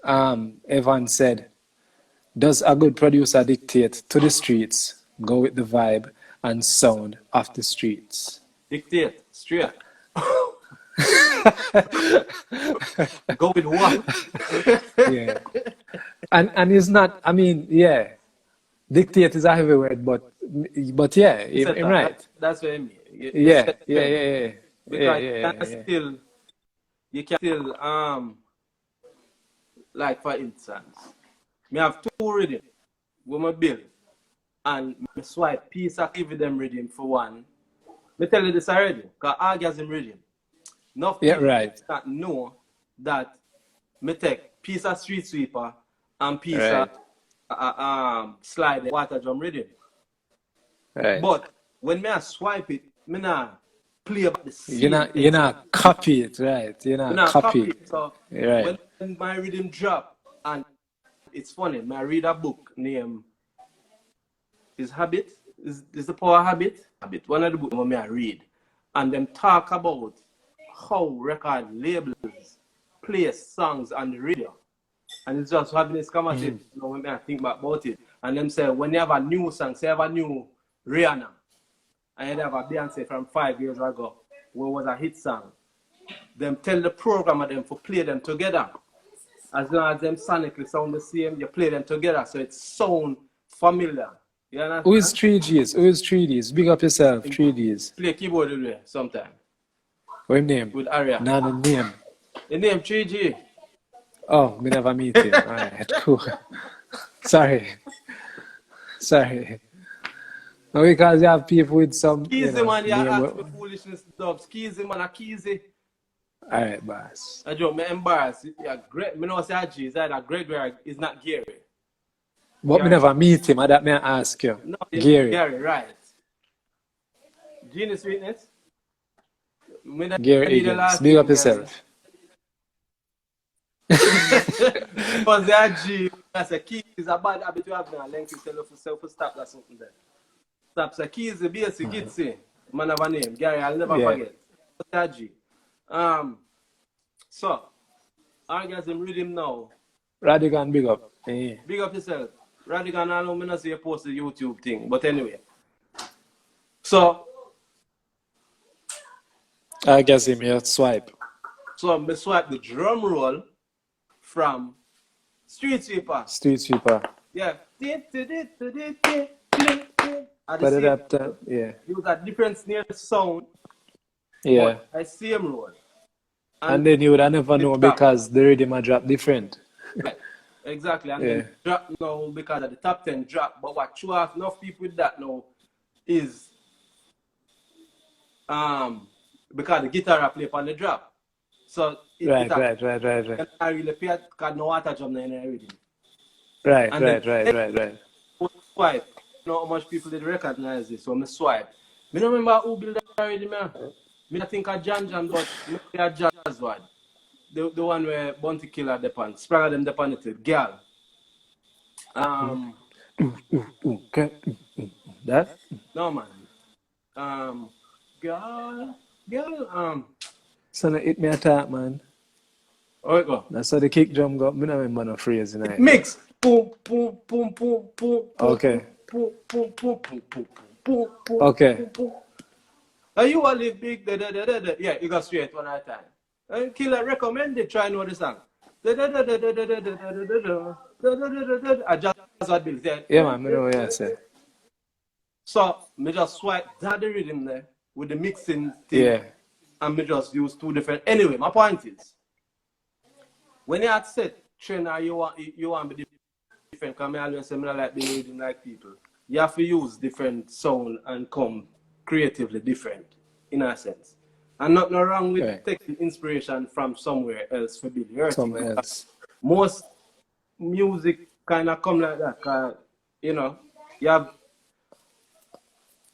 Evan said, does a good producer dictate to the streets, go with the vibe and sound of the streets? Dictate, straight. Go with what? Yeah. And it's not, I mean, yeah, dictate is a heavy word, but yeah, I'm right. That's what I mean. Yeah, yeah, yeah, Because yeah. you can still, like for instance, me have two rhythm with my bill, and me swipe piece of give them rhythm for one. Me tell you this already, because orgasm rhythm. Enough Yeah, people right, that know that me take piece of street sweeper and piece right, of slide water drum rhythm. right. But when me I swipe it, me not play about the You're same not, you're not copy it, right? You're me not not copy copy it. So it, right, when my rhythm drop, and it's funny, I read a book named Is Habit? Is the Power Habit? Habit. One of the books I read. And them talk about how record labels play songs on the radio. And it's just having this conversation, you know, when I think back about it. And them say, when you have a new song, say you have a new Rihanna, and you have a Beyonce from 5 years ago, what was a hit song, them tell the programmer them to play them together. As long as them sonically sound the same, you play them together, so it sound familiar. You understand? Who is 3Gs? Who is 3Ds? Big up yourself, 3Ds. Play keyboard with me sometime. What his name? With Aria. Nah, the name. The name 3G. Oh, we never meet him. All right, cool. Sorry. No, because you have people with some, Keezy, man, you name. ask me foolishness, dubs. Keezy, man, a Keezy. All right, boss. I joke, me embarrassed. Yeah, great. Me know say G is either Gregory is not Gary. But we never meet him, and that may I ask you. No, it's Gary. Gary, right. Genius Witness. Gary Higgins. Big up yourself. Because that G, that's a key is a bad habit you have now. Link yourself for self stop that something there. Stop. So key is the basic Gitsy. Man have a name. Gary, I'll never forget. What's that G? So, orgasm rhythm now. Radigan, big up. Yeah. Big up yourself. Radigan, I know me not see you post the YouTube thing, but anyway. So, I guess him here swipe. So I swipe the drum roll from Street Sweeper. Street sweeper. Yeah. Yeah. Use a different snare sound. Yeah. But I same roll. And then you would never know because the rhythm a drop different. Right. Exactly. And then drop now because of the top 10 drop. But what you have enough people with that now is because the guitar I play on the drop. So right. I really play because no water drum in there rhythm. Right. Swipe. You know how much people did recognize this, so I swipe. I don't remember who built that already, man. I think of Jan, but I jazz one. The one where Bounty Killer depend. Spragga them depend it. Girl. That? No man. Girl. So it me attack, man. How it go? That's how the kick drum go. I don't remember no phrase tonight. Mix. Boom, boom, boom, boom, boom. Okay. Boom, boom, boom, boom, boom, boom, boom. Okay. Are you a live big? Yeah, you got straight one at a time. Killer recommended try know the song. I just what Bill said. Yeah, man, I know what you say. So me just swipe that the rhythm there with the mixing thing. Yeah. And me just use two different. Anyway, my point is, when you had set trainer, you want to be different. Because I always say I like being rhythm like people. You have to use different sound and come creatively different in a sense. And nothing wrong with taking inspiration from somewhere else for building your thing. Somewhere else. Most music kind of come like that. Cause, you know, you have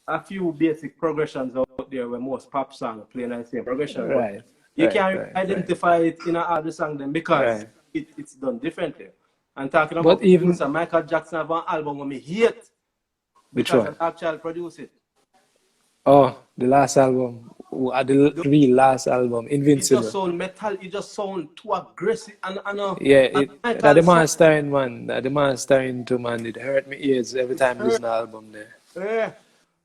a few basic progressions out there where most pop songs play the same progression. Right. You can't identify it in a other song then because it's done differently. And talking about even Michael Jackson have an album when me hate because an actual produce it. Oh, the last album, the real last album, It just Invincible. sound metal. It just sound too aggressive. Yeah, And that the Michael sound mastering man, that the mastering too man, it hurt me ears every is time hurt. listen to album there.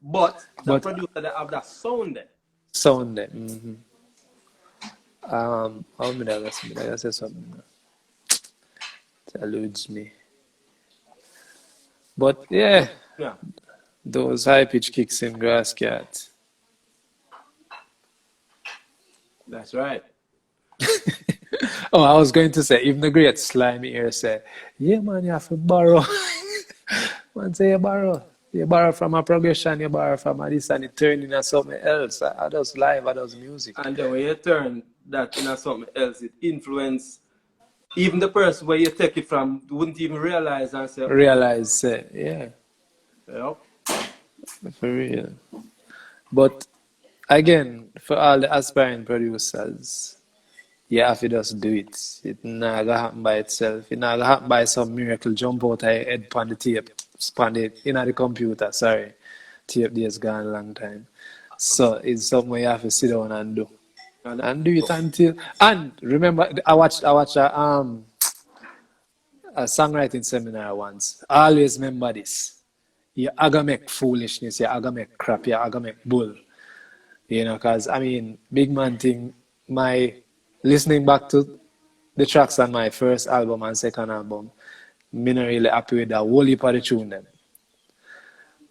But the But producer that have that sound there. sound there. How me that say something. It eludes me. But yeah, Yeah, those high pitch kicks in Grass Cat. that's right. Oh, I was going to say, even the great Slimy here say, yeah man, you have to borrow. Man say you borrow. You borrow from a progression, you borrow from a this and it turn into something else. I does live, I does music. And then when you turn that into something else, it influence even the person where you take it from wouldn't even realize and say, Realize, yeah, yep, for real. But again, for all the aspiring producers, you have to just do it. It not gonna happen by itself. It not gonna happen by some miracle jump out of your head on the tape, on the, in the computer, sorry. Tape days gone a long time. So it's something you have to sit down and do. and And do it until and remember I watched a songwriting seminar once. Always remember this. You aga make foolishness, you aga make crap, you aga make bull. Because I mean, big man thing, my listening back to the tracks on my first album and second album, me not really happy with the whole heap of the tune them.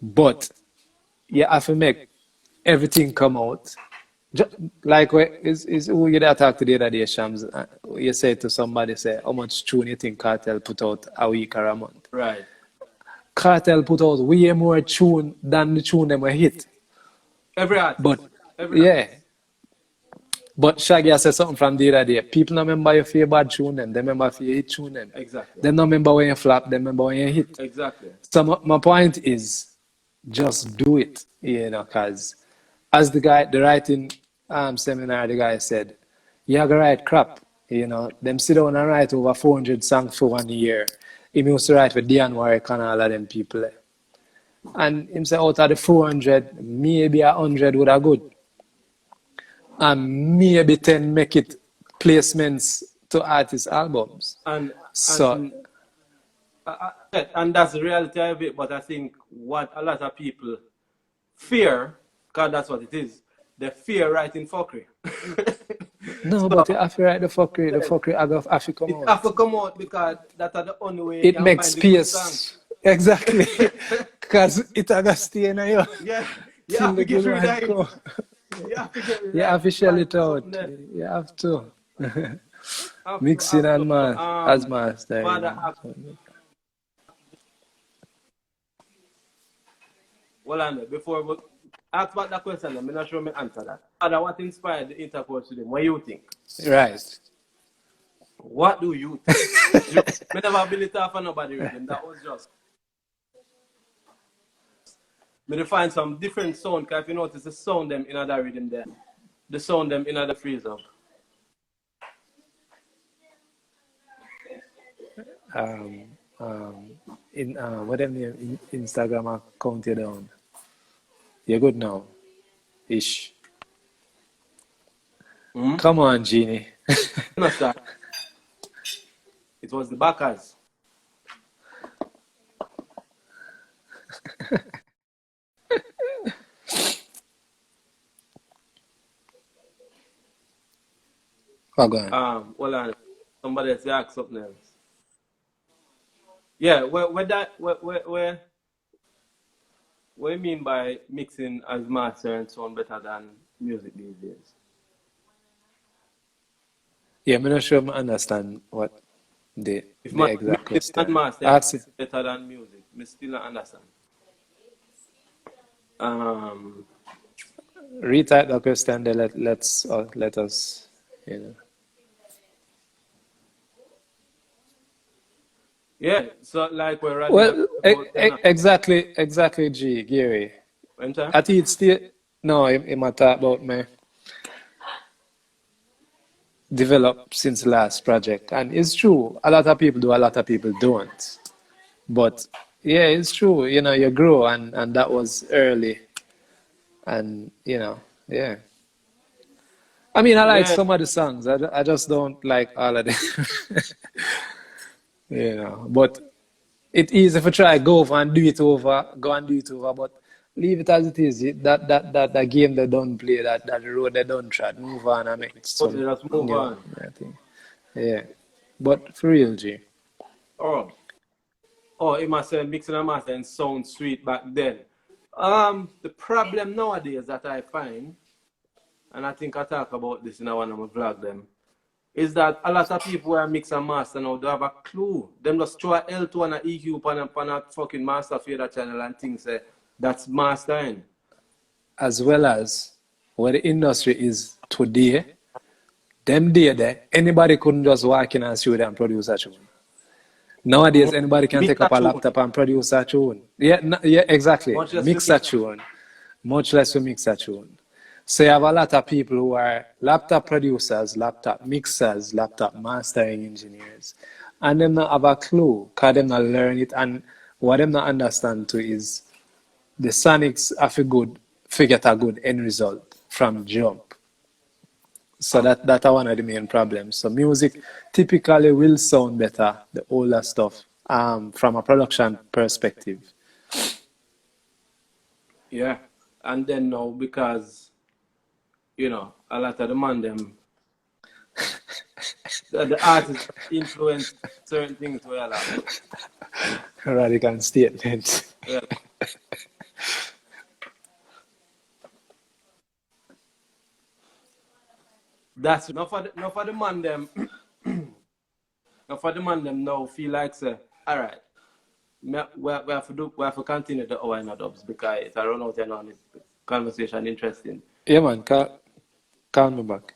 But you have to make everything come out. Like is who you that talk to the other day, Shams. You say to somebody, say, how much tune you think Cartel put out a week or a month? right. Cartel put out way more tune than the tune them were hit. Every But artist, every yeah, but Shaggy has said something from the other day. People don't remember your favorite bad tune them. They remember if you hit tune them. exactly, They don't remember when you flap. They remember when you hit. exactly. So my point is, just do it. Because as the writing seminar, the guy said, you have to write crap. Them sit down and write over 400 songs for 1 year. He used to write for Dion Warwick and all of them people. And him say out of the 400, maybe 100 would have good. And maybe 10 make it placements to artist albums. And So, and that's the reality of it. But I think what a lot of people fear, because that's what it is, they fear writing fuckery. no, So but you have to write the fuckery have to come it have to out. come out because that's the only way you It can makes find the good song. space. Exactly. Because it has to stay in you Yeah, you till have the to get good rid one of it. come. You have to get rid You of have to it. shell Find it out. something else. You have to. Have Mixing and to. as master. Father, well, and before we ask about that question, I'm not sure me answer that. Father, what inspired the intercourse with him? What do you think? Right. What do you think? Me never believe that for nobody rhythm. That was just. Me to find some different sound, because if you notice the sound them in other rhythm there. The sound them in other freeze up. um, in whatever name Instagram account you down. You're good now, ish. Come on, Genie. Understand? It was the backers. Oh, go on. Well, somebody else asked something else. Yeah, what you mean by mixing as master and sound better than music these days? Yeah, I'm not sure I understand what the If the exact mixing and question. master Ask it. better than music, I still not understand. Retype the question. Then let us. Yeah, so like we're running Well, about exactly, Gary. when time? I think it's still no. It might talk about me develop since the last project, and it's true. A lot of people do. A lot of people don't. But yeah, it's true. You grow, and that was early. And yeah. I mean, I like Yeah, some of the songs. I just don't like all of them. But it's easy for try go over and do it over, go and do it over, but leave it as it is. That game they don't play, that road they don't tread. Move on and make some, let's move on. I think. Yeah. But for real, G. Oh, it must say mixing and mastering sound sweet back then. The problem nowadays that I find, and I think I talk about this in one of my vlog them, is that a lot of people who are mix and master now, they have a clue. Them just throw a L2 and a EQ on a fucking master fader channel and think say that's mastering. As well as where the industry is today, them day there, anybody couldn't just walk in and studio and produce a tune. Nowadays, anybody can Mix take a up a tune, laptop and produce a tune. Yeah, yeah, exactly. much less we Mix a mix. tune, much less to mix a tune. So you have a lot of people who are laptop producers, laptop mixers, laptop mastering engineers, and them not have a clue because them not learn it. And what them not understand too is the sonics have a good, get a good end result from jump. So that are one of the main problems. So music typically will sound better, the older stuff, from a production perspective. Yeah. And then now because a lot of the man them the artists influence certain things well. Radical statement. Yeah. That's not for the man them not for the man them now feel like say, all right, we have to continue the hour in the dubs because it's a run out and on this conversation interesting. Yeah, man, call me back.